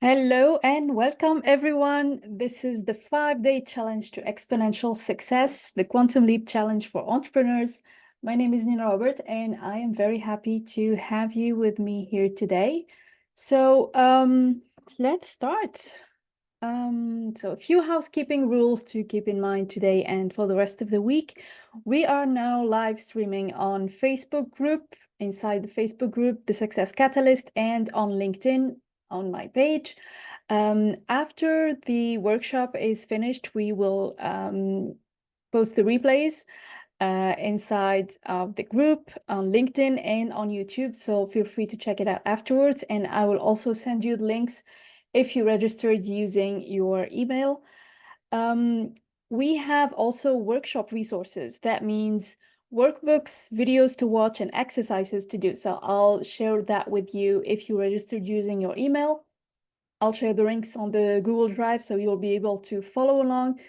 Hello and welcome, everyone. This is the 5-day challenge to exponential success, the Quantum Leap Challenge for entrepreneurs. My name is Nina Robert, and I am very happy to have you with me here today. So let's start. So a few housekeeping rules to keep in mind today and for the rest of the week. We are now live streaming on Facebook group, inside the Facebook group, The Success Catalyst, and on LinkedIn on my page. After the workshop is finished, we will post the replays inside of the group on LinkedIn and on YouTube. So feel free to check it out afterwards. And I will also send you the links if you registered using your email. We have also workshop resources. That means workbooks, videos to watch, and exercises to do. So I'll share that with you if you registered using your email. I'll share the links on the Google Drive so you'll be able to follow along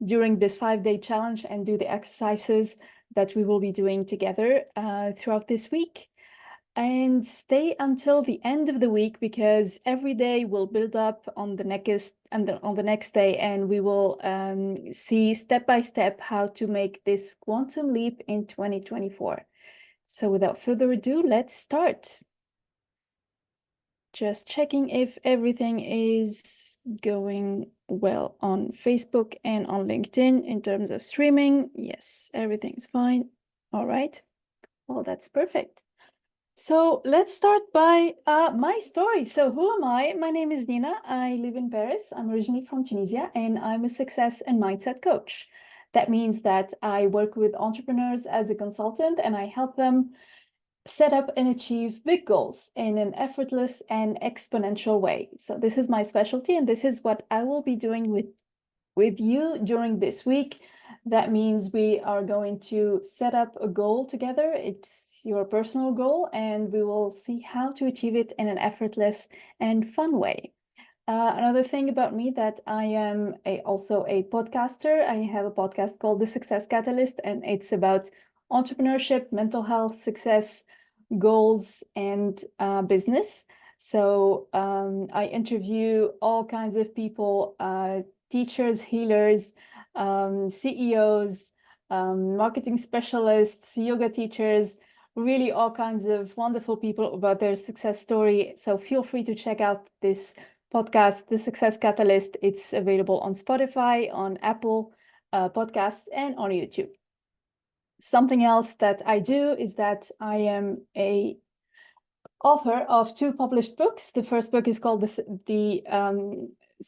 during this 5-day challenge and do the exercises that we will be doing together throughout this week. And stay until the end of the week because every day will build up on the next day, and we will see step by step how to make this quantum leap in 2024. So without further ado, let's start. Just checking if everything is going well on Facebook and on LinkedIn in terms of streaming. Yes, everything's fine. All right. Well, that's perfect. So let's start by my story. So who am I? My name is Nina. I live in Paris. I'm originally from Tunisia, and I'm a success and mindset coach. That means that I work with entrepreneurs as a consultant, and I help them set up and achieve big goals in an effortless and exponential way. So this is my specialty, and this is what I will be doing with you during this week. That means we are going to set up a goal together. It's your personal goal, and we will see how to achieve it in an effortless and fun way. Another thing about me that I am also a podcaster. I have a podcast called The Success Catalyst, and it's about entrepreneurship, mental health, success, goals, and business. So I interview all kinds of people, teachers, healers, CEOs, marketing specialists, yoga teachers, really all kinds of wonderful people about their success story. So feel free to check out this podcast, The Success Catalyst. It's available on Spotify, on Apple Podcasts, and on YouTube. Something else that I do is that I am a author of 2 published books. The first book is called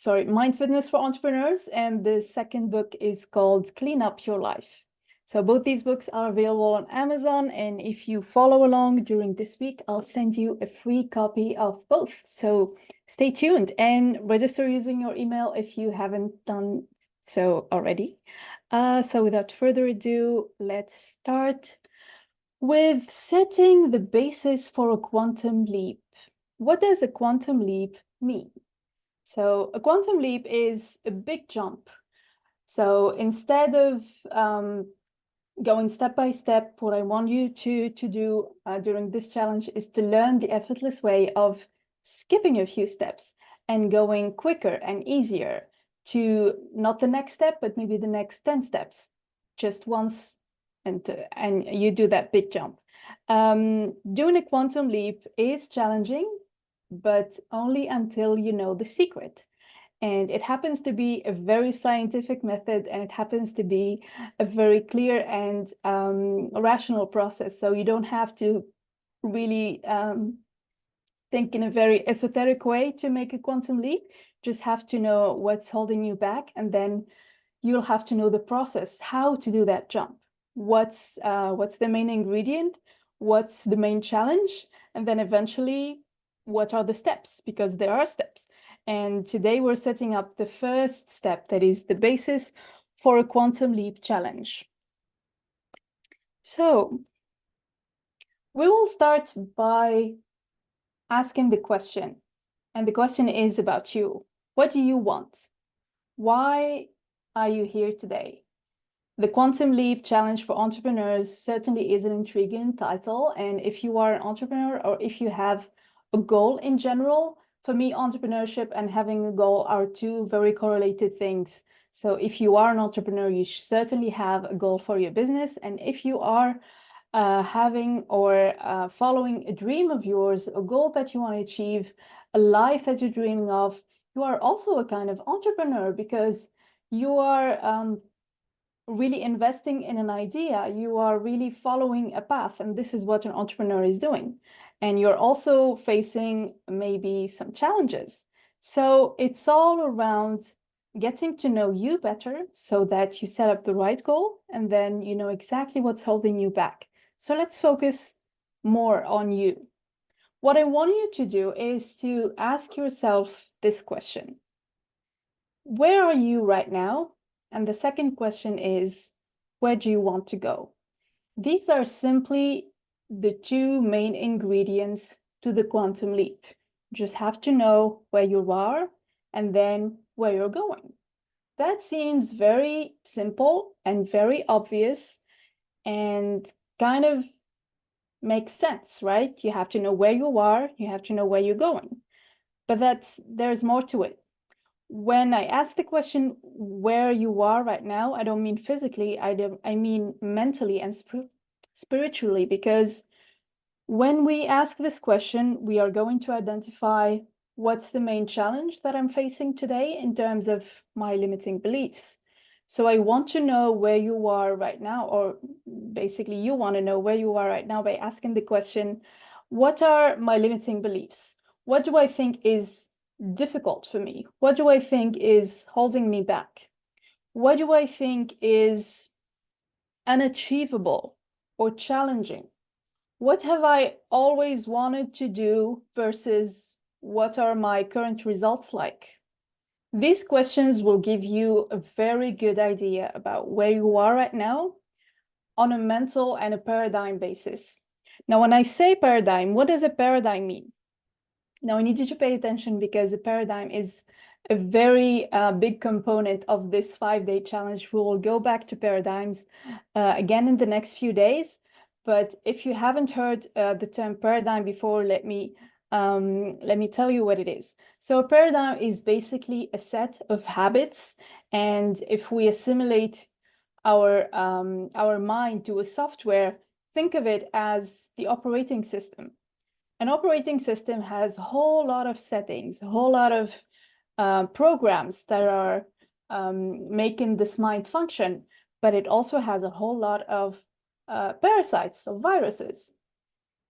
Mindfulness for Entrepreneurs, and the second book is called Clean Up Your Life. So both these books are available on Amazon, and if you follow along during this week, I'll send you a free copy of both. So stay tuned and register using your email if you haven't done so already. So without further ado, let's start with setting the basis for a quantum leap. What does a quantum leap mean? So a quantum leap is a big jump. So instead of going step by step, what I want you to do during this challenge is to learn the effortless way of skipping a few steps and going quicker and easier to not the next step, but maybe the next 10 steps, just once, and you do that big jump. Doing a quantum leap is challenging, but only until you know the secret. And it happens to be a very scientific method, and it happens to be a very clear and rational process. So you don't have to really think in a very esoteric way to make a quantum leap. Just have to know what's holding you back, and then you'll have to know the process, how to do that jump. What's the main ingredient? What's the main challenge? And then eventually, what are the steps? Because there are steps. And today we're setting up the first step, that is the basis for a quantum leap challenge. So we will start by asking the question. And the question is about you. What do you want? Why are you here today? The Quantum Leap Challenge for Entrepreneurs certainly is an intriguing title. And if you are an entrepreneur or if you have a goal in general, For me, entrepreneurship and having a goal are two very correlated things. So if you are an entrepreneur, you certainly have a goal for your business. And if you are having or following a dream of yours, a goal that you want to achieve, a life that you're dreaming of, you are also a kind of entrepreneur because you are really investing in an idea. You are really following a path, and this is what an entrepreneur is doing. And you're also facing maybe some challenges. So it's all around getting to know you better so that you set up the right goal and then you know exactly what's holding you back. So let's focus more on you. What I want you to do is to ask yourself this question. Where are you right now? And the second question is, where do you want to go? These are simply the two main ingredients to the quantum leap. You just have to know where you are and then where you're going. That seems very simple and very obvious and kind of makes sense, right? You have to know where you are, you have to know where you're going. But there's more to it. When I ask the question where you are right now, I don't mean physically, I mean mentally and spiritually, because when we ask this question, we are going to identify what's the main challenge that I'm facing today in terms of my limiting beliefs. So I want to know where you are right now, or basically you want to know where you are right now by asking the question, what are my limiting beliefs? What do I think is difficult for me? What do I think is holding me back? What do I think is unachievable or challenging? What have I always wanted to do versus what are my current results like? These questions will give you a very good idea about where you are right now on a mental and a paradigm basis. Now, when I say paradigm, what does a paradigm mean? Now, I need you to pay attention because a paradigm is a very big component of this 5-day challenge. We will go back to paradigms again in the next few days. But if you haven't heard the term paradigm before, let me tell you what it is. So a paradigm is basically a set of habits. And if we assimilate our mind to a software, think of it as the operating system. An operating system has a whole lot of settings, a whole lot of programs that are making this mind function, but it also has a whole lot of parasites, or viruses.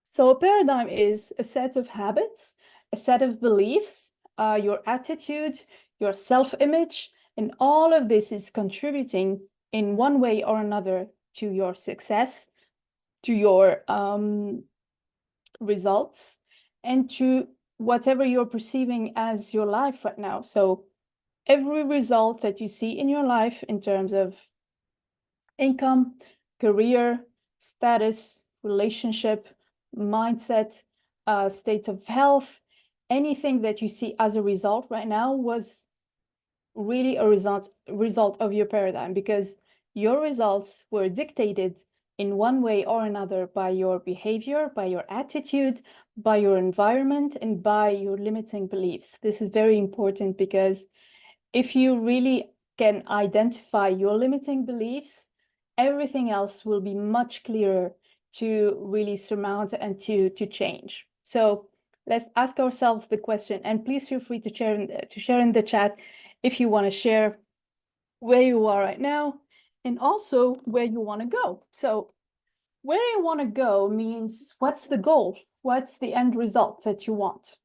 So a paradigm is a set of habits, a set of beliefs, your attitude, your self-image, and all of this is contributing in one way or another to your success, to your results, and to whatever you're perceiving as your life right now. So every result that you see in your life in terms of income, career, status, relationship, mindset, state of health, anything that you see as a result right now was really a result of your paradigm, because your results were dictated in one way or another by your behavior, by your attitude, by your environment, and by your limiting beliefs. This is very important because if you really can identify your limiting beliefs, everything else will be much clearer to really surmount and to change. So let's ask ourselves the question, and please feel free to share in the chat if you want to share where you are right now and also where you want to go. So where you want to go means what's the goal? What's the end result that you want?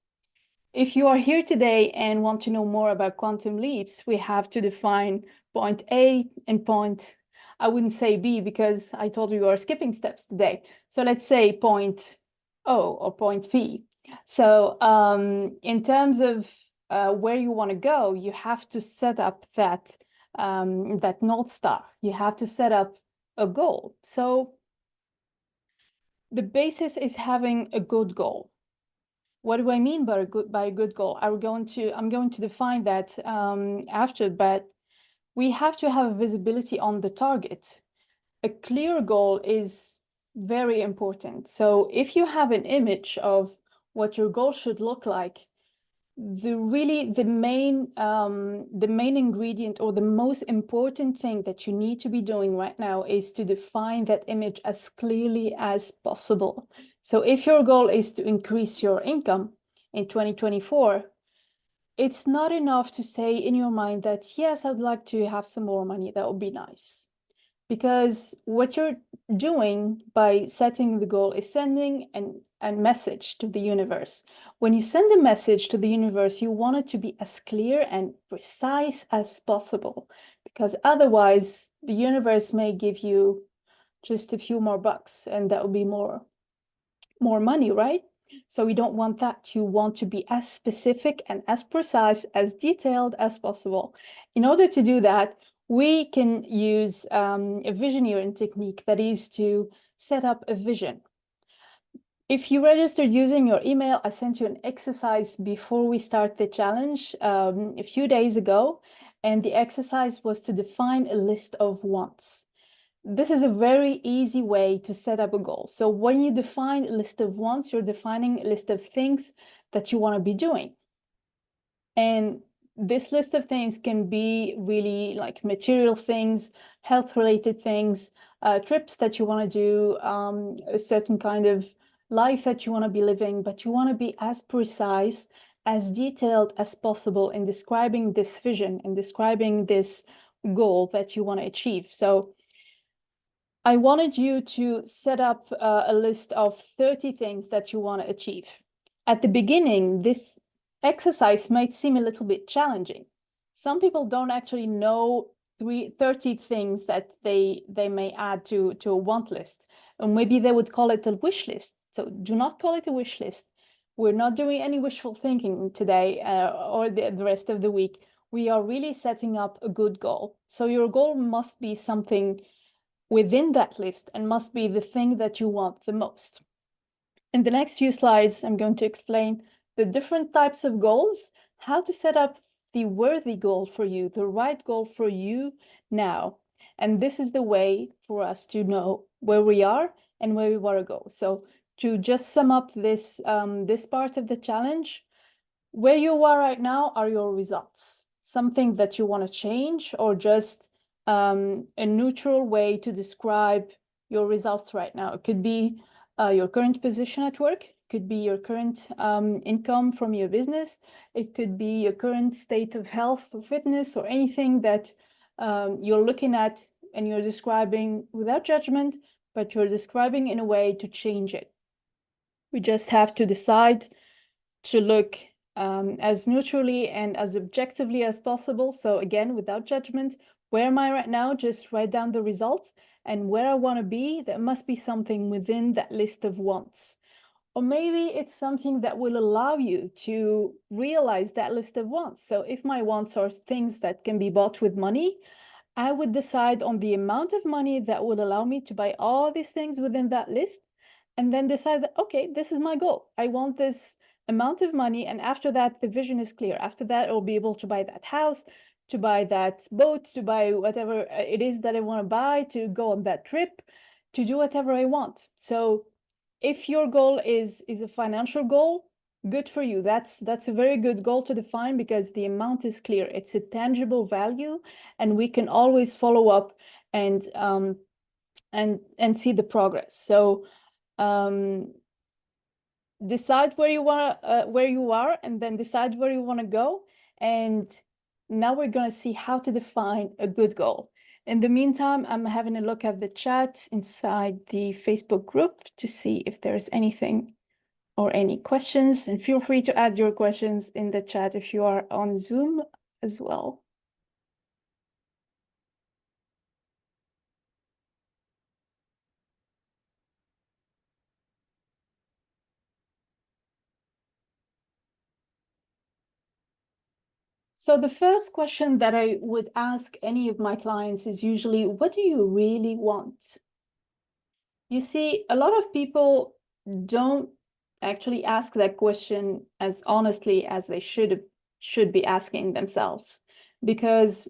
If you are here today and want to know more about quantum leaps, we have to define point A and point, I wouldn't say B because I told you are skipping steps today. So let's say point O or point P. So in terms of where you want to go, you have to set up that North Star. You have to set up a goal. So the basis is having a good goal. What do I mean by a good goal? I'm going to define that after, but we have to have visibility on the target. A clear goal is very important. So if you have an image of what your goal should look like, the main ingredient or the most important thing that you need to be doing right now is to define that image as clearly as possible. So if your goal is to increase your income in 2024, it's not enough to say in your mind that, yes, I'd like to have some more money. That would be nice. Because what you're doing by setting the goal is sending a message to the universe. When you send a message to the universe, you want it to be as clear and precise as possible, because otherwise the universe may give you just a few more bucks, and that would be more money, right? So we don't want that. You want to be as specific and as precise, as detailed as possible. In order to do that, we can use a visioneering technique, that is to set up a vision. If you registered using your email, I sent you an exercise before we start the challenge a few days ago, and the exercise was to define a list of wants. This is a very easy way to set up a goal. So when you define a list of wants, you're defining a list of things that you want to be doing. And this list of things can be really like material things, health-related things, trips that you want to do, a certain kind of life that you want to be living, but you want to be as precise, as detailed as possible in describing this vision and describing this goal that you want to achieve. So I wanted you to set up a list of 30 things that you want to achieve. At the beginning, this exercise might seem a little bit challenging. Some people don't actually know 30 things that they may add to a want list. Or maybe they would call it a wish list. So do not call it a wish list. We're not doing any wishful thinking today or the rest of the week. We are really setting up a good goal. So your goal must be something within that list and must be the thing that you want the most. In the next few slides, I'm going to explain the different types of goals, how to set up the worthy goal for you, the right goal for you now. And this is the way for us to know where we are and where we want to go. So to just sum up this, this part of the challenge, where you are right now are your results, something that you want to change, or just a neutral way to describe your results right now. It could be your current position at work, could be your current income from your business, it could be your current state of health or fitness, or anything that you're looking at and you're describing without judgment, but you're describing in a way to change it. We just have to decide to look as neutrally and as objectively as possible. So again, without judgment, where am I right now? Just write down the results, and where I want to be, there must be something within that list of wants. Or maybe it's something that will allow you to realize that list of wants. So if my wants are things that can be bought with money, I would decide on the amount of money that will allow me to buy all these things within that list, and then decide that, okay, this is my goal. I want this amount of money, and after that, the vision is clear. After that, I'll be able to buy that house, to buy that boat, to buy whatever it is that I want to buy, to go on that trip, to do whatever I want. So if your goal is a financial goal, good for you. That's a very good goal to define, because the amount is clear. It's a tangible value, and we can always follow up and see the progress. So decide where you want where you are, and then decide where you want to go. And now we're going to see how to define a good goal. In the meantime, I'm having a look at the chat inside the Facebook group to see if there's anything or any questions, and feel free to add your questions in the chat if you are on Zoom as well. So the first question that I would ask any of my clients is usually, what do you really want? You see, a lot of people don't actually ask that question as honestly as they should be asking themselves, because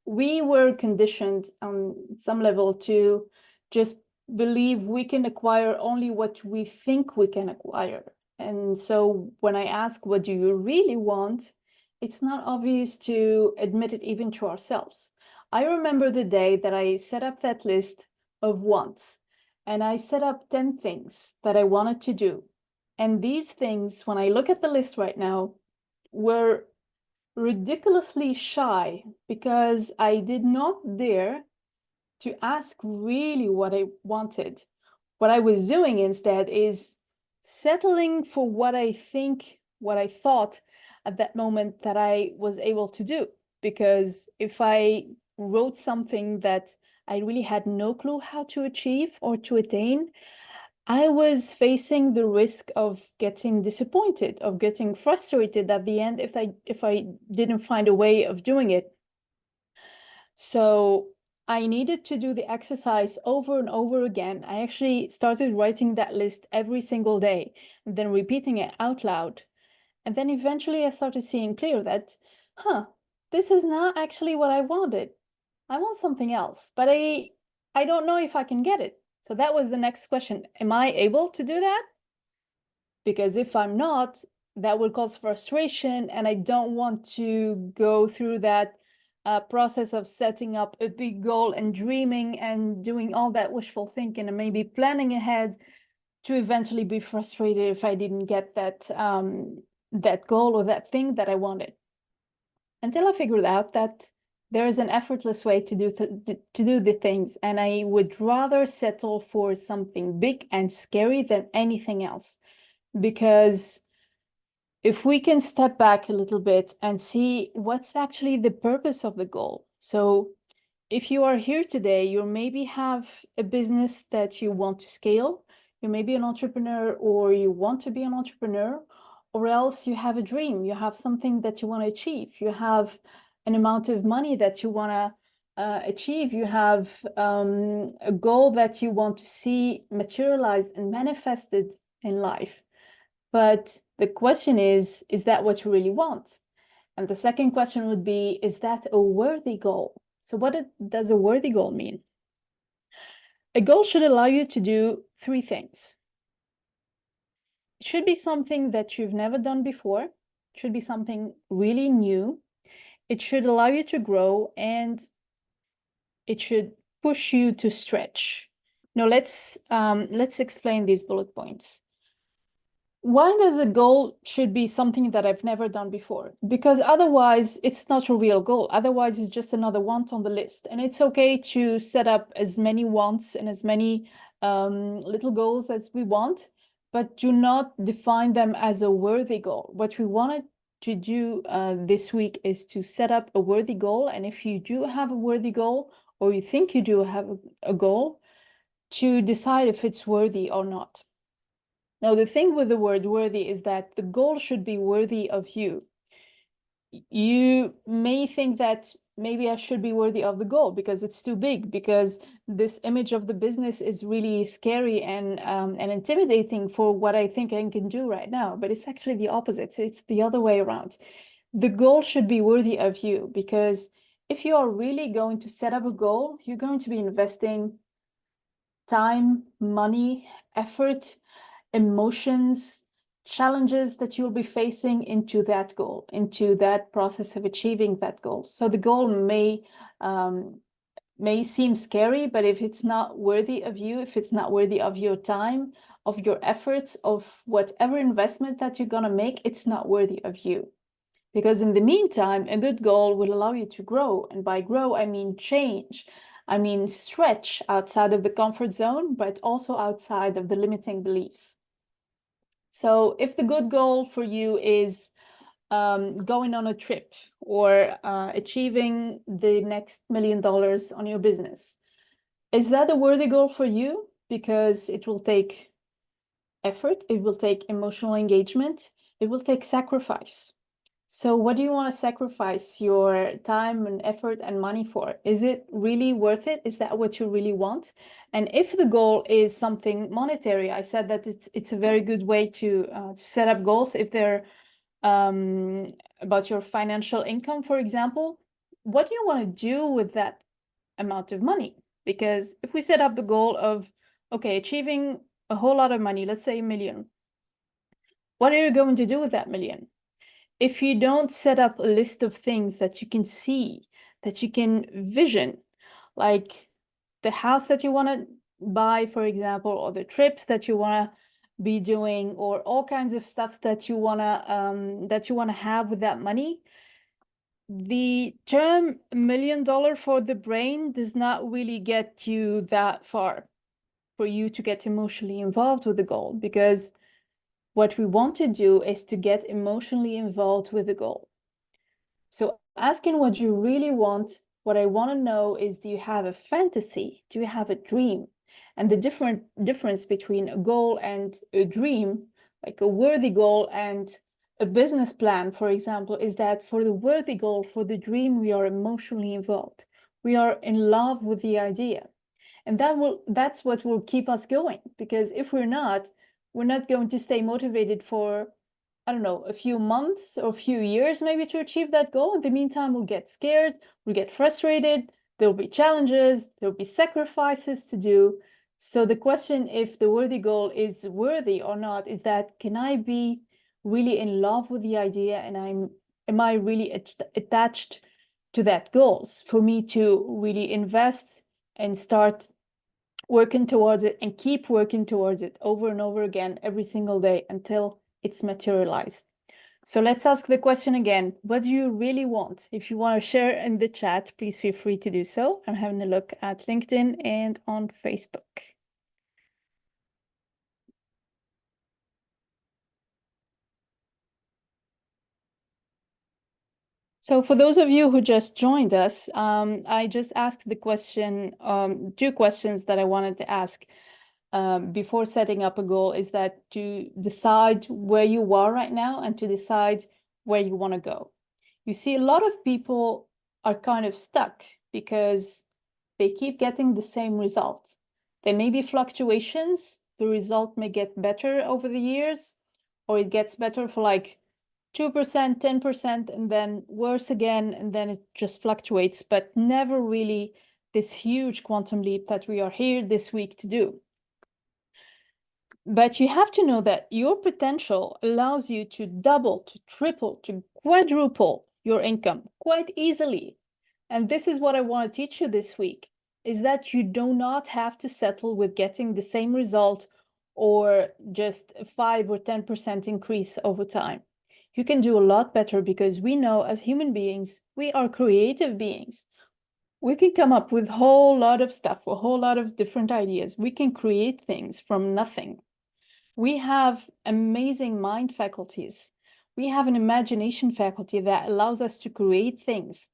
we were conditioned on some level to just believe we can acquire only what we think we can acquire. And so when I ask, what do you really want? It's not obvious to admit it even to ourselves. I remember the day that I set up that list of wants, and I set up 10 things that I wanted to do. And these things, when I look at the list right now, were ridiculously shy because I did not dare to ask really what I wanted. What I was doing instead is settling for what I thought at that moment that I was able to do. Because if I wrote something that I really had no clue how to achieve or to attain, I was facing the risk of getting disappointed, of getting frustrated at the end if I didn't find a way of doing it. So I needed to do the exercise over and over again. I actually started writing that list every single day, and then repeating it out loud. And then eventually I started seeing clear that, this is not actually what I wanted. I want something else, but I don't know if I can get it. So that was the next question. Am I able to do that? Because if I'm not, that will cause frustration, and I don't want to go through that process of setting up a big goal and dreaming and doing all that wishful thinking and maybe planning ahead to eventually be frustrated if I didn't get that that goal or that thing that I wanted. Until I figured out that there is an effortless way to do the things, and I would rather settle for something big and scary than anything else. Because if we can step back a little bit and see what's actually the purpose of the goal. So if you are here today, you maybe have a business that you want to scale, you may be an entrepreneur or you want to be an entrepreneur, or else you have a dream, you have something that you want to achieve, you have an amount of money that you want to achieve, you have a goal that you want to see materialized and manifested in life. But the question is that what you really want? And the second question would be, is that a worthy goal? So what does a worthy goal mean? A goal should allow you to do three things. It should be something that you've never done before. It should be something really new. It should allow you to grow, and it should push you to stretch. Now let's explain these bullet points. Why does a goal should be something that I've never done before? Because otherwise it's not a real goal. Otherwise it's just another want on the list. And it's okay to set up as many wants and as many little goals as we want, but do not define them as a worthy goal. What we wanted to do this week is to set up a worthy goal. And if you do have a worthy goal, or you think you do have a goal, to decide if it's worthy or not. Now, the thing with the word worthy is that the goal should be worthy of you. You may think that maybe I should be worthy of the goal because it's too big, because this image of the business is really scary and intimidating for what I think I can do right now. But it's actually the opposite. It's the other way around. The goal should be worthy of you, because if you are really going to set up a goal, you're going to be investing time, money, effort, emotions, challenges that you'll be facing into that goal, into that process of achieving that goal. So the goal may seem scary, but if it's not worthy of you, if it's not worthy of your time, of your efforts, of whatever investment that you're going to make, it's not worthy of you. Because in the meantime, a good goal will allow you to grow. And by grow, I mean change. I mean stretch outside of the comfort zone, but also outside of the limiting beliefs. So if the good goal for you is going on a trip, or achieving the next $1 million on your business, is that a worthy goal for you? Because it will take effort, it will take emotional engagement, it will take sacrifice. So what do you want to sacrifice your time and effort and money for? Is it really worth it? Is that what you really want? And if the goal is something monetary, I said that it's a very good way to set up goals. If they're about your financial income, for example, what do you want to do with that amount of money? Because if we set up the goal of, okay, achieving a whole lot of money, let's say $1 million, what are you going to do with that million? If you don't set up a list of things that you can see, that you can vision, like the house that you want to buy, for example, or the trips that you want to be doing, or all kinds of stuff that you want to have with that money, the term $1 million for the brain does not really get you that far for you to get emotionally involved with the goal, because what we want to do is to get emotionally involved with the goal. So asking what you really want, what I want to know is, do you have a fantasy? Do you have a dream? And the difference between a goal and a dream, like a worthy goal and a business plan, for example, is that for the worthy goal, for the dream, we are emotionally involved. We are in love with the idea. And that's what will keep us going. Because if we're not going to stay motivated for, I don't know, a few months or a few years maybe to achieve that goal. In the meantime, we'll get scared, we'll get frustrated, there'll be challenges, there'll be sacrifices to do. So the question, if the worthy goal is worthy or not, is that, can I be really in love with the idea, and am I really attached to that goals for me to really invest and start working towards it and keep working towards it over and over again every single day until it's materialized. So let's ask the question again. What do you really want? If you want to share in the chat, please feel free to do so. I'm having a look at LinkedIn and on Facebook. So for those of you who just joined us, I just asked the question, two questions that I wanted to ask before setting up a goal, is that to decide where you are right now and to decide where you want to go. You see, a lot of people are kind of stuck because they keep getting the same result. There may be fluctuations. The result may get better over the years, or it gets better for like 2%, 10%, and then worse again, and then it just fluctuates, but never really this huge quantum leap that we are here this week to do. But you have to know that your potential allows you to double, to triple, to quadruple your income quite easily. And this is what I want to teach you this week, is that you do not have to settle with getting the same result or just a 5 or 10% increase over time. You can do a lot better, because we know as human beings, we are creative beings. We can come up with a whole lot of stuff, a whole lot of different ideas. We can create things from nothing. We have amazing mind faculties. We have an imagination faculty that allows us to create things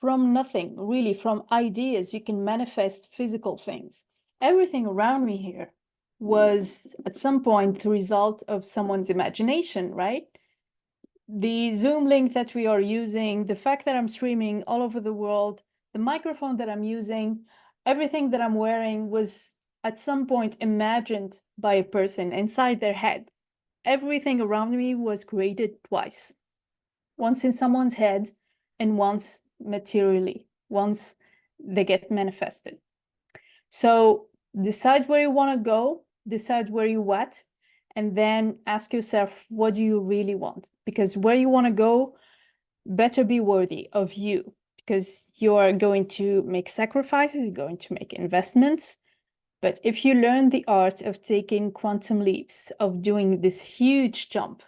from nothing, really, from ideas. You can manifest physical things. Everything around me here was at some point the result of someone's imagination, right? The Zoom link that we are using, the fact that I'm streaming all over the world, the microphone that I'm using, everything that I'm wearing was at some point imagined by a person inside their head. Everything around me was created twice, once in someone's head and once materially, once they get manifested. So decide where you want to go, decide where you at, and then ask yourself, what do you really want? Because where you want to go better be worthy of you, because you are going to make sacrifices, you're going to make investments. But if you learn the art of taking quantum leaps, of doing this huge jump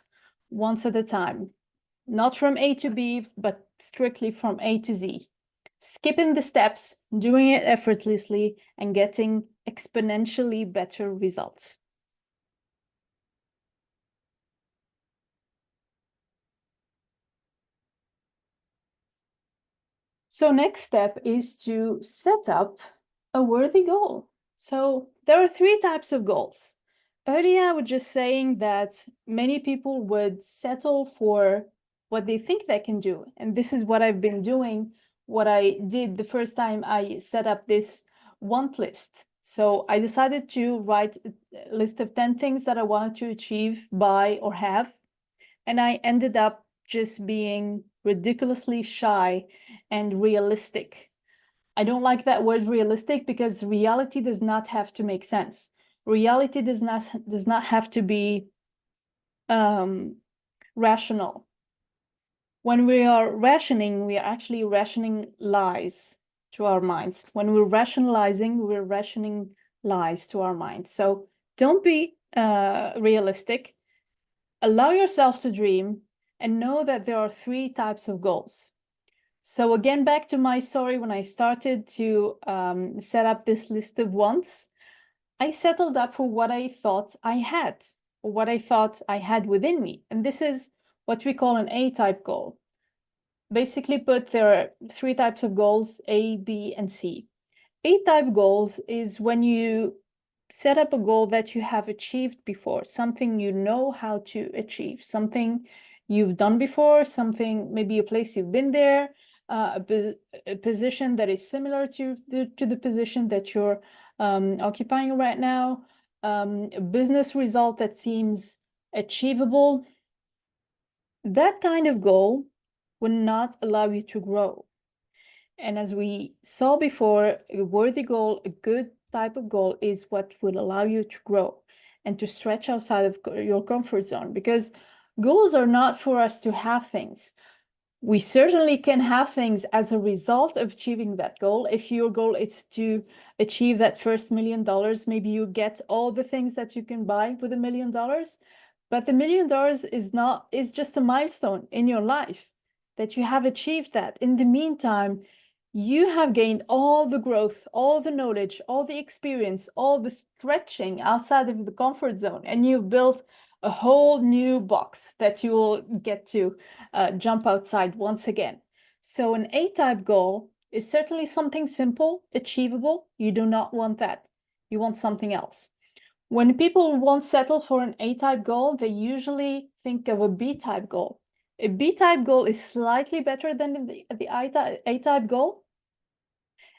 once at a time, not from A to B, but strictly from A to Z, skipping the steps, doing it effortlessly, and getting exponentially better results. So next step is to set up a worthy goal. So there are 3 types of goals. Earlier, I was just saying that many people would settle for what they think they can do. And this is what I've been doing, what I did the first time I set up this want list. So I decided to write a list of 10 things that I wanted to achieve, buy, or have. And I ended up just being ridiculously shy and realistic. I don't like that word realistic, because reality does not have to make sense. Reality does not have to be rational. When we are rationing, we are actually rationing lies to our minds. When we're rationalizing, we're rationing lies to our minds. So don't be realistic. Allow yourself to dream and know that there are 3 types of goals. So again, back to my story, when I started to set up this list of wants, I settled up for what I thought I had, or what I thought I had within me. And this is what we call an A-type goal. Basically put, there are 3 types of goals, A, B, and C. A-type goals is when you set up a goal that you have achieved before, something you know how to achieve, something you've done before, something, maybe a place you've been there, a position that is similar to the position that you're occupying right now, a business result that seems achievable. That kind of goal will not allow you to grow. And as we saw before, a worthy goal, a good type of goal, is what will allow you to grow and to stretch outside of your comfort zone, because goals are not for us to have things. We certainly can have things as a result of achieving that goal. If your goal is to achieve that first $1 million, maybe you get all the things that you can buy with $1 million, but the $1 million is just a milestone in your life that you have achieved that. In the meantime, you have gained all the growth, all the knowledge, all the experience, all the stretching outside of the comfort zone, and you've built a whole new box that you will get to jump outside once again. So an A-type goal is certainly something simple, achievable. You do not want that. You want something else. When people won't settle for an A-type goal, they usually think of a B-type goal. A B-type goal is slightly better than the A-type goal.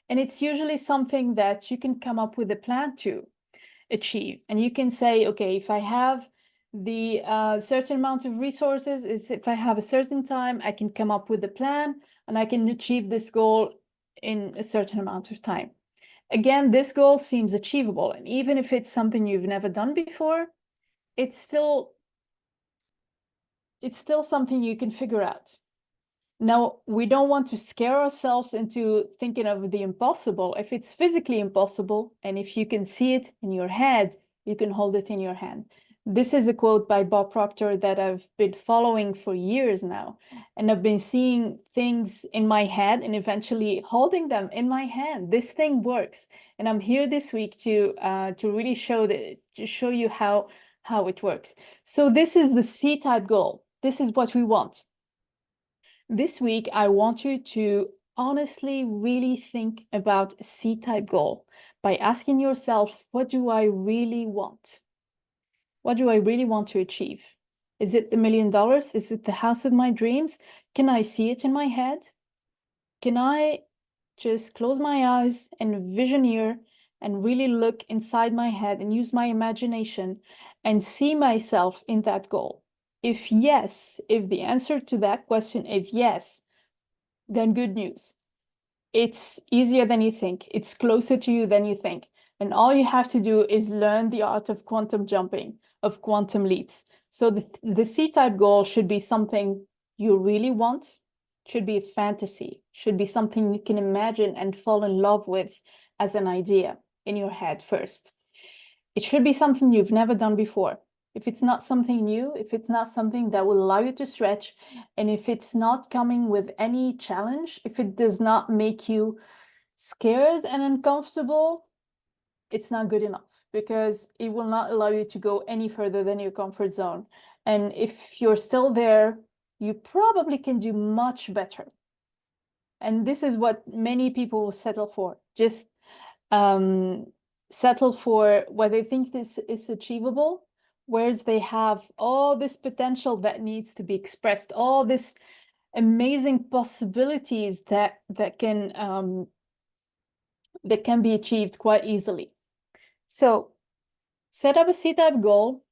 And it's usually something that you can come up with a plan to achieve. And you can say, okay, if I have the certain amount of resources, if I have a certain time, I can come up with a plan and I can achieve this goal in a certain amount of time. Again, this goal seems achievable. And even if it's something you've never done before, it's still something you can figure out. Now, we don't want to scare ourselves into thinking of the impossible. If it's physically impossible, and if you can see it in your head, you can hold it in your hand. This is a quote by Bob Proctor that I've been following for years now. And I've been seeing things in my head and eventually holding them in my hand. This thing works. And I'm here this week to really show you how it works. So this is the C-type goal. This is what we want. This week, I want you to honestly really think about a C-type goal by asking yourself, what do I really want? What do I really want to achieve? Is it the $1 million? Is it the house of my dreams? Can I see it in my head? Can I just close my eyes and visioneer and really look inside my head and use my imagination and see myself in that goal? If yes, if the answer to that question, if yes, then good news. It's easier than you think. It's closer to you than you think. And all you have to do is learn the art of quantum jumping, of quantum leaps. So the C-type goal should be something you really want, should be a fantasy, should be something you can imagine and fall in love with as an idea in your head first. It should be something you've never done before. If it's not something new, if it's not something that will allow you to stretch, and if it's not coming with any challenge, if it does not make you scared and uncomfortable, it's not good enough, because it will not allow you to go any further than your comfort zone. And if you're still there, you probably can do much better. And this is what many people will settle for. Just settle for what they think this is achievable, whereas they have all this potential that needs to be expressed, all this amazing possibilities that can be achieved quite easily. So set up a C-type goal.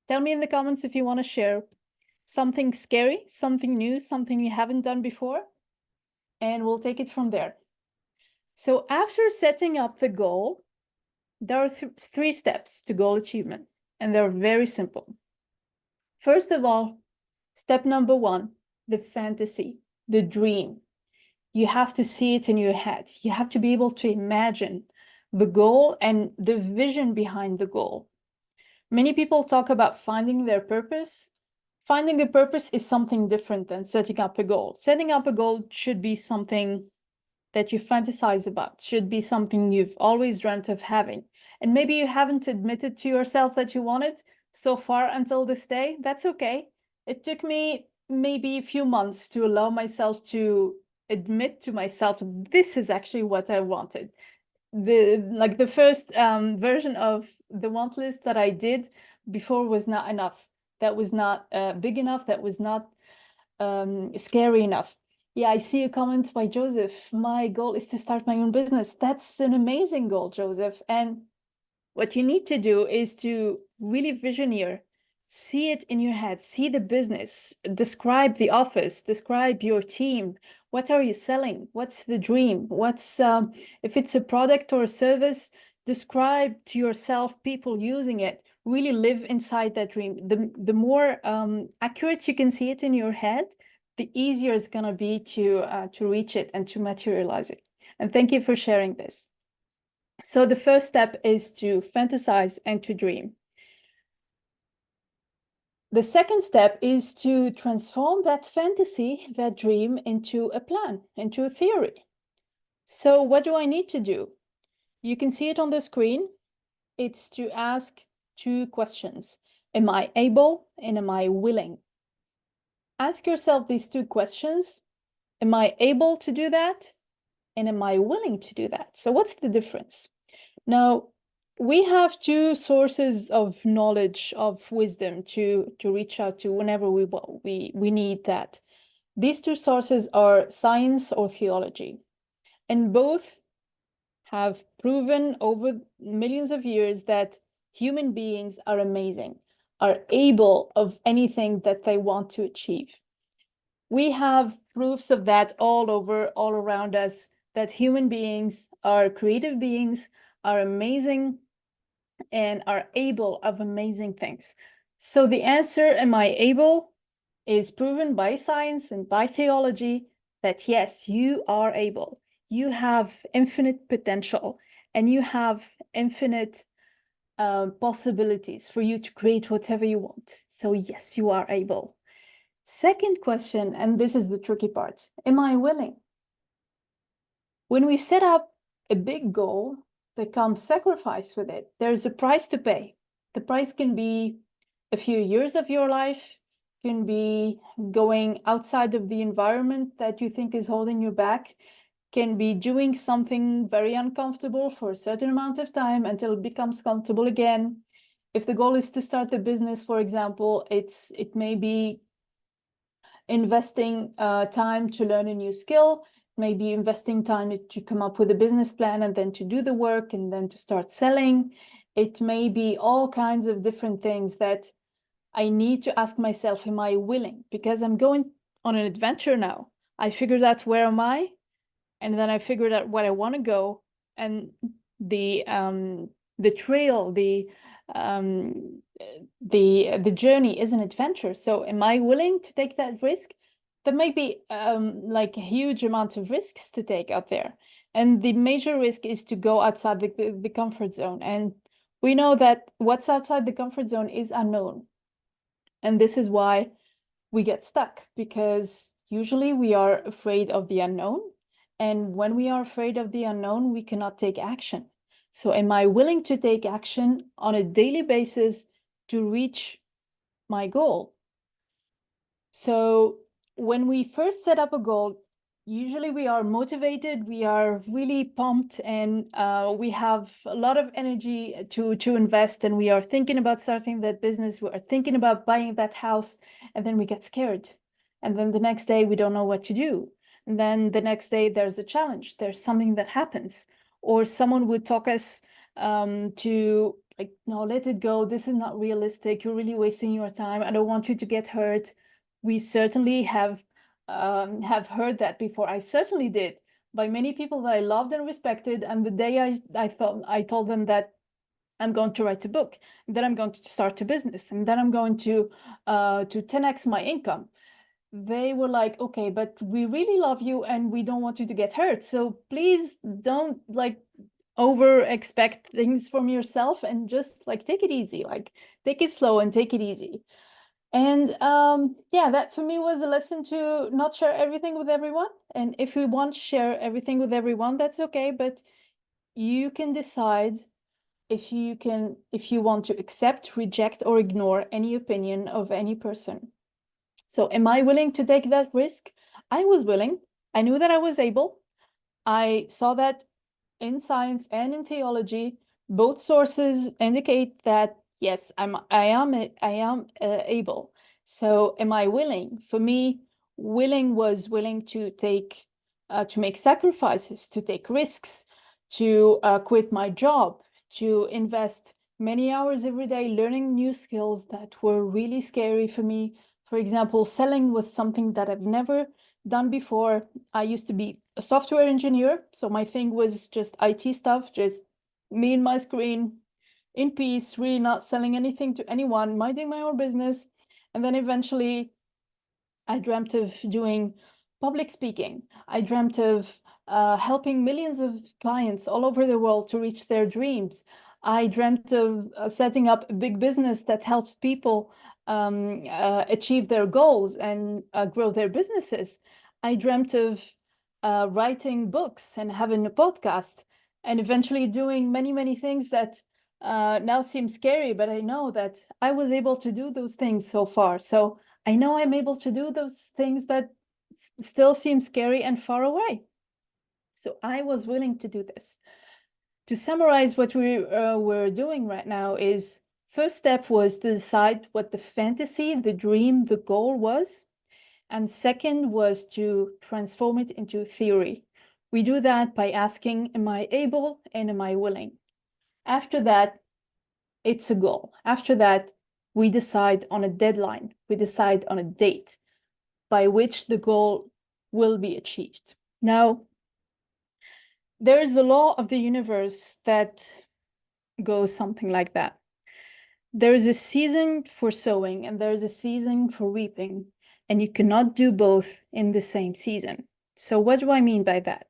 Tell me in the comments if you want to share something scary, something new, something you haven't done before, and we'll take it from there. So after setting up the goal, there are 3 steps to goal achievement, and they're very simple. First of all, step number one, the fantasy, the dream. You have to see it in your head. You have to be able to imagine the goal and the vision behind the goal. Many people talk about finding their purpose. Finding the purpose is something different than setting up a goal. Setting up a goal should be something that you fantasize about, should be something you've always dreamt of having. And maybe you haven't admitted to yourself that you want it so far until this day. That's okay. It took me maybe a few months to allow myself to admit to myself, this is actually what I wanted. The first version of the want list that I did before was not enough. That was not big enough. That was not scary enough. Yeah, I see a comment by Joseph. My goal is to start my own business. That's an amazing goal, Joseph. And what you need to do is to really visioneer, see it in your head, see the business, describe the office, describe your team. What are you selling? What's the dream? If it's a product or a service, describe to yourself people using it. Really live inside that dream. The more accurate you can see it in your head, the easier it's going to be to reach it and to materialize it. And thank you for sharing this. So the first step is to fantasize and to dream. The second step is to transform that fantasy, that dream, into a plan, into a theory. So what do I need to do? You can see it on the screen. It's to ask two questions. Am I able and am I willing? Ask yourself these two questions. Am I able to do that? And am I willing to do that? So what's the difference? Now, we have two sources of knowledge, of wisdom to reach out to whenever we need that. These two sources are science or theology. And both have proven over millions of years that human beings are amazing, are able of anything that they want to achieve. We have proofs of that all around us, that human beings are creative beings, are amazing, and are able of amazing things. So the answer, am I able, is proven by science and by theology that yes, you are able. You have infinite potential and you have infinite possibilities for you to create whatever you want. So yes, you are able. Second question, and this is the tricky part, am I willing? When we set up a big goal, there comes sacrifice with it. There's a price to pay. The price can be a few years of your life, can be going outside of the environment that you think is holding you back, can be doing something very uncomfortable for a certain amount of time until it becomes comfortable again. If the goal is to start a business, for example, it may be investing time to learn a new skill, maybe investing time to come up with a business plan and then to do the work and then to start selling. It may be all kinds of different things that I need to ask myself, am I willing? Because I'm going on an adventure now. I figured out where am I, and then I figured out where I want to go, and the trail, the journey is an adventure. So am I willing to take that risk? There may be like a huge amount of risks to take out there. And the major risk is to go outside the comfort zone. And we know that what's outside the comfort zone is unknown. And this is why we get stuck, because usually we are afraid of the unknown. And when we are afraid of the unknown, we cannot take action. So am I willing to take action on a daily basis to reach my goal? So when we first set up a goal, usually we are motivated, we are really pumped, and we have a lot of energy to invest, and we are thinking about starting that business, we are thinking about buying that house, and then we get scared. And then the next day we don't know what to do. And then the next day there's a challenge, there's something that happens, or someone would talk us to like, no, let it go, this is not realistic, you're really wasting your time, I don't want you to get hurt. We certainly have heard that before. I certainly did, by many people that I loved and respected. And the day I told them that I'm going to write a book, then I'm going to start a business, and then I'm going to 10x my income. They were like, okay, but we really love you and we don't want you to get hurt. So please don't like over expect things from yourself, and just like take it easy, like take it slow and take it easy. And yeah, that for me was a lesson to not share everything with everyone. And if we want to share everything with everyone, that's okay. But you can decide if you want to accept, reject, or ignore any opinion of any person. So am I willing to take that risk? I was willing. I knew that I was able. I saw that in science and in theology, both sources indicate that yes, I am able. So am I willing? For me, willing was willing to make sacrifices, to take risks, to quit my job, to invest many hours every day learning new skills that were really scary for me. For example, selling was something that I've never done before. I used to be a software engineer, so my thing was just IT stuff, just me and my screen in peace, really not selling anything to anyone, minding my own business. And then eventually I dreamt of doing public speaking. I dreamt of helping millions of clients all over the world to reach their dreams. I dreamt of setting up a big business that helps people achieve their goals and grow their businesses. I dreamt of writing books and having a podcast, and eventually doing many, many things that now seem scary, but I know that I was able to do those things so far. So I know I'm able to do those things that still seem scary and far away. So I was willing to do this. To summarize what we're doing right now is, first step was to decide what the fantasy, the dream, the goal was. And second was to transform it into theory. We do that by asking, am I able and am I willing? After that, it's a goal. After that, we decide on a deadline. We decide on a date by which the goal will be achieved. Now, there is a law of the universe that goes something like that. There is a season for sowing and there is a season for reaping, and you cannot do both in the same season. So what do I mean by that?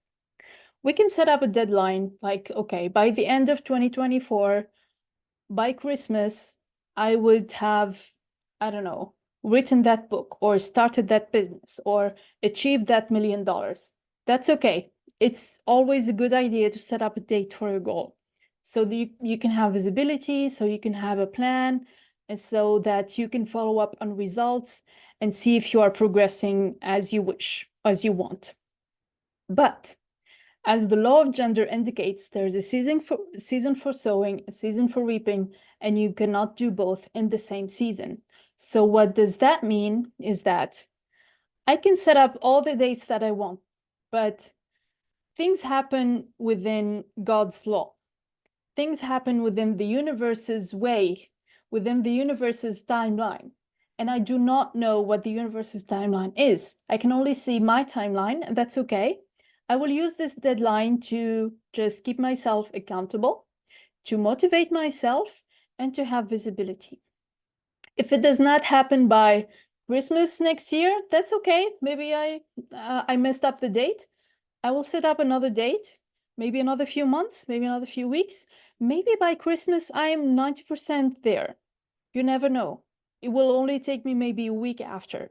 We can set up a deadline like, okay, by the end of 2024, by Christmas, I would have, I don't know, written that book or started that business or achieved that $1 million. That's okay. It's always a good idea to set up a date for your goal, so that you can have visibility, so you can have a plan, and so that you can follow up on results and see if you are progressing as you wish, as you want. But as the law of gender indicates, there is a season for sowing, a season for reaping, and you cannot do both in the same season. So what does that mean is that I can set up all the dates that I want, but things happen within God's law. Things happen within the universe's way, within the universe's timeline. And I do not know what the universe's timeline is. I can only see my timeline, and that's okay. I will use this deadline to just keep myself accountable, to motivate myself, and to have visibility. If it does not happen by Christmas next year, that's okay. Maybe I messed up the date. I will set up another date, maybe another few months, maybe another few weeks. Maybe by Christmas, I am 90% there. You never know. It will only take me maybe a week after.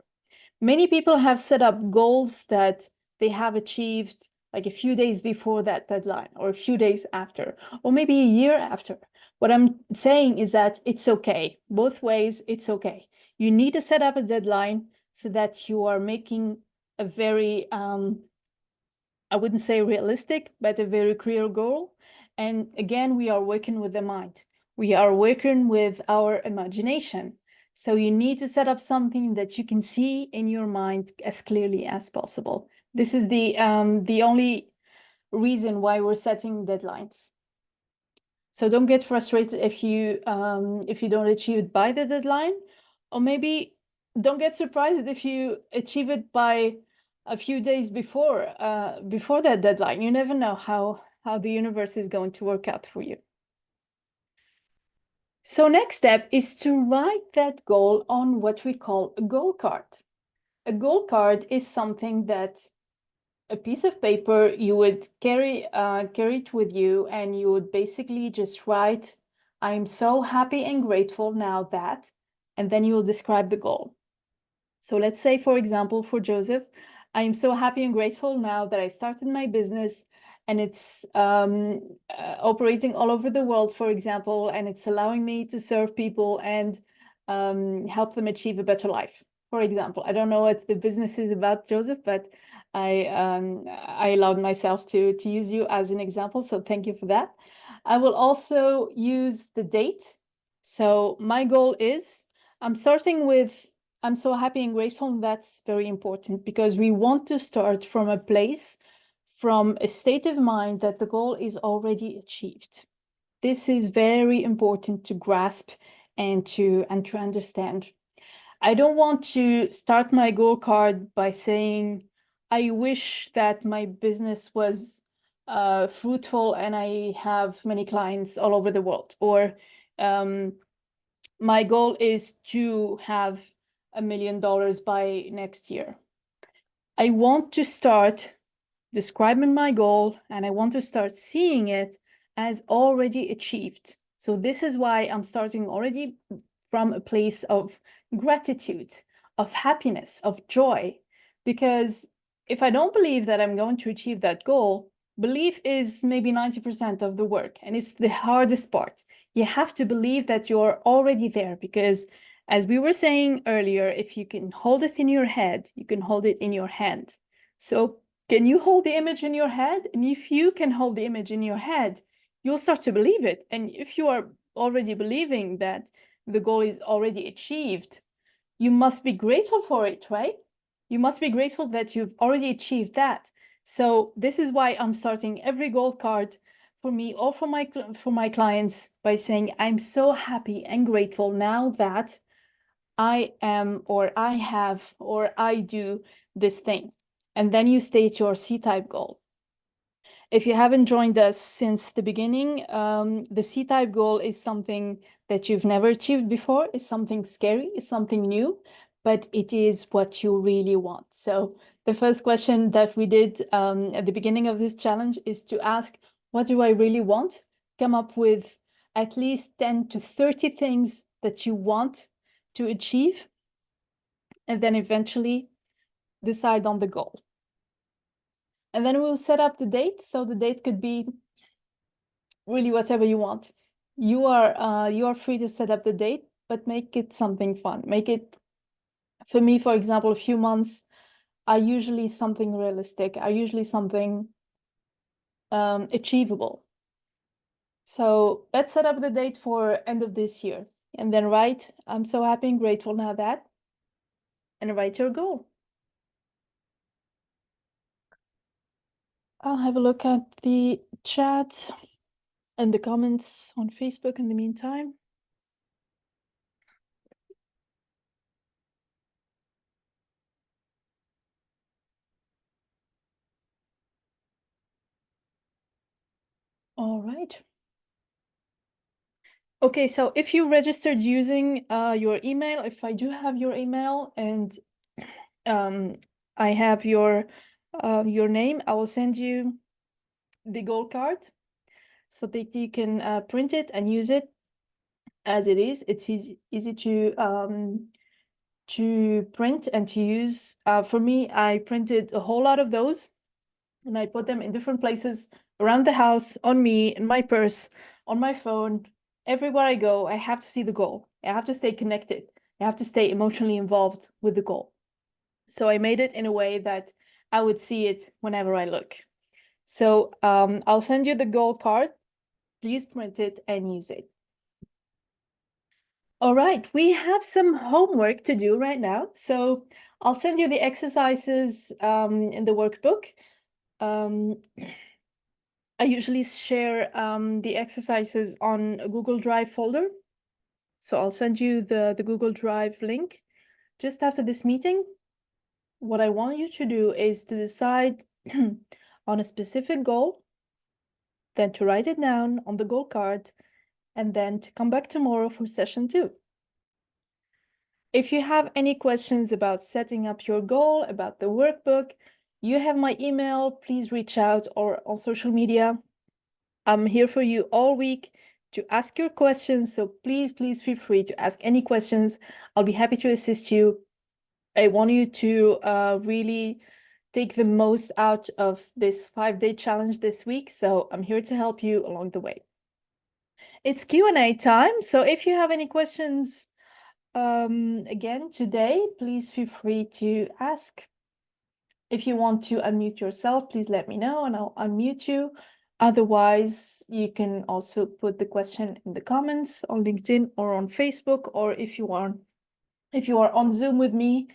Many people have set up goals that they have achieved like a few days before that deadline, or a few days after, or maybe a year after. What I'm saying is that it's okay. Both ways, it's okay. You need to set up a deadline so that you are making a very, I wouldn't say realistic, but a very clear goal. And again, we are working with the mind. We are working with our imagination. So you need to set up something that you can see in your mind as clearly as possible. This is the only reason why we're setting deadlines. So don't get frustrated if you don't achieve it by the deadline, or maybe don't get surprised if you achieve it by a few days before that deadline. You never know how the universe is going to work out for you. So next step is to write that goal on what we call a goal card. A goal card is something that a piece of paper you would carry it with you, and you would basically just write, I'm so happy and grateful now that, and then you will describe the goal. So let's say, for example, for Joseph, I am so happy and grateful now that I started my business and it's operating all over the world, for example, and it's allowing me to serve people and help them achieve a better life, for example. I don't know what the business is about, Joseph, but I allowed myself to use you as an example, so thank you for that. I will also use the date. So my goal is, I'm starting with, I'm so happy and grateful. And that's very important because we want to start from a place, from a state of mind that the goal is already achieved. This is very important to grasp and to understand. I don't want to start my goal card by saying, I wish that my business was fruitful and I have many clients all over the world, or my goal is to have $1 million by next year. I want to start describing my goal and I want to start seeing it as already achieved. So this is why I'm starting already from a place of gratitude, of happiness, of joy. Because if I don't believe that I'm going to achieve that goal, belief is maybe 90% of the work, and it's the hardest part. You have to believe that you're already there, because as we were saying earlier, if you can hold it in your head, you can hold it in your hand. So can you hold the image in your head? And if you can hold the image in your head, you'll start to believe it. And if you are already believing that the goal is already achieved, you must be grateful for it, right? You must be grateful that you've already achieved that. So this is why I'm starting every goal card for me or for my clients by saying, I'm so happy and grateful now that I am, or I have, or I do this thing. And then you state your C-type goal. If you haven't joined us since the beginning, the C-type goal is something that you've never achieved before. It's something scary, it's something new, but it is what you really want. So the first question that we did at the beginning of this challenge is to ask, what do I really want? Come up with at least 10 to 30 things that you want to achieve, and then eventually decide on the goal. And then we'll set up the date. So the date could be really whatever you want. You are free to set up the date, but make it something fun. Make it, for me, for example, a few months are usually something realistic, are usually something achievable. So let's set up the date for end of this year, and then write, I'm so happy and grateful now that, and write your goal. I'll have a look at the chat and the comments on Facebook in the meantime. All right. Okay, so if you registered using your email, if I do have your email and I have your name, I will send you the goal card so that you can print it and use it as it is. It's easy to print and to use. For me, I printed a whole lot of those and I put them in different places around the house, on me, in my purse, on my phone. Everywhere I go, I have to see the goal. I have to stay connected. I have to stay emotionally involved with the goal. So I made it in a way that I would see it whenever I look. So I'll send you the goal card. Please print it and use it. All right, we have some homework to do right now. So I'll send you the exercises in the workbook. I usually share the exercises on a Google Drive folder. So I'll send you the Google Drive link just after this meeting. What I want you to do is to decide on a specific goal, then to write it down on the goal card, and then to come back tomorrow for session 2. If you have any questions about setting up your goal, about the workbook, you have my email, please reach out, or on social media. I'm here for you all week to ask your questions, so please feel free to ask any questions. I'll be happy to assist you. I want you to really take the most out of this 5-day challenge this week, so I'm here to help you along the way. It's Q&A time, so if you have any questions again today, please feel free to ask. If you want to unmute yourself, please let me know and I'll unmute you. Otherwise, you can also put the question in the comments on LinkedIn or on Facebook, or if you are on Zoom with me,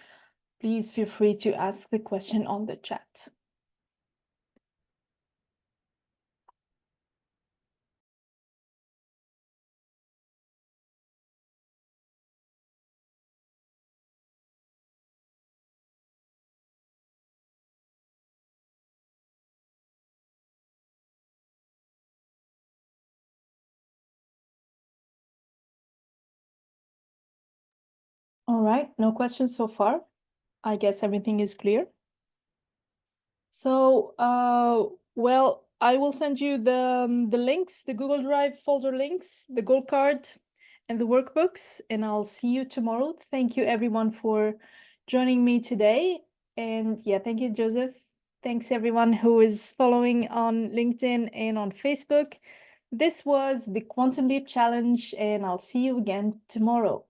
please feel free to ask the question on the chat. All right, no questions so far. I guess everything is clear. So, well, I will send you the links, the Google Drive folder links, the goal card, and the workbooks, and I'll see you tomorrow. Thank you everyone for joining me today. And yeah, thank you, Joseph. Thanks everyone who is following on LinkedIn and on Facebook. This was the Quantum Leap Challenge, and I'll see you again tomorrow.